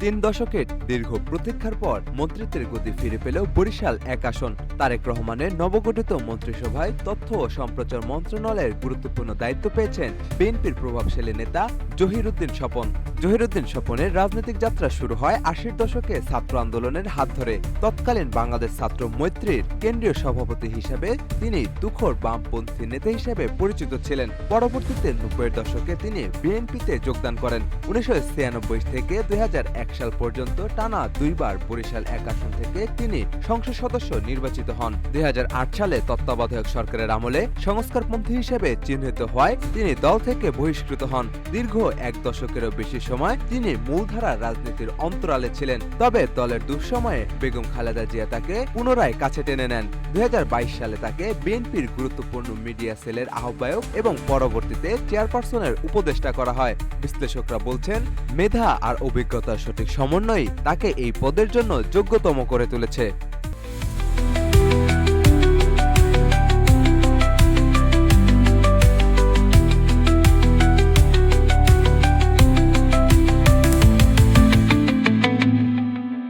3 দশকের দীর্ঘ প্রতীক্ষার পর মন্ত্রিত্বের গতি ফিরে পেল বরিশাল 1 আসন। তারেক রহমানের নবগঠিত মন্ত্রিসভায় তথ্য ও সম্প্রচার মন্ত্রণালয়ের গুরুত্বপূর্ণ দায়িত্ব পেয়েছেন বিএনপির প্রভাবশালী নেতা জহিরুদ্দিন স্বপন। জহিরুদ্দিন স্বপনের রাজনৈতিক যাত্রা শুরু হয় 80-র দশকে ছাত্র আন্দোলনের হাত ধরে। তৎকালীন বাংলাদেশ ছাত্র মৈত্রীর কেন্দ্রীয় সভাপতি হিসেবে তিনি তুখোড় বামপন্থী নেতা হিসেবে পরিচিত ছিলেন। পরবর্তীতে 90-এর দশকে তিনি বিএনপিতে যোগদান করেন। 1996 থেকে 2001 সাল পর্যন্ত টানা 2 বার বরিশাল 1 আসন থেকে তিনি সংসদ সদস্য নির্বাচিত হন। 2008 সালে তত্ত্বাবধায়ক সরকারের আমলে সংস্কারপন্থী হিসেবে চিহ্নিত হওয়ায় তিনি দল থেকে বহিষ্কৃত হন। দীর্ঘ 1 দশকেরও বেশি সময় তিনি মূলধারার রাজনীতির অন্তরালে ছিলেন। তবে দলের দুঃসময়ে বেগম খালেদা জিয়া তাকে পুনরায় কাছে টেনে নেন। 2022 সালে তাকে বিএনপির গুরুত্বপূর্ণ মিডিয়া সেলের আহ্বায়ক এবং পরবর্তীতে চেয়ারপারসনের উপদেষ্টা করা হয়। বিশ্লেষকরা বলছেন, মেধা আর অভিজ্ঞতার সঠিক সমন্বয়ই তাকে এই পদের জন্য যোগ্যতম করে তুলেছে।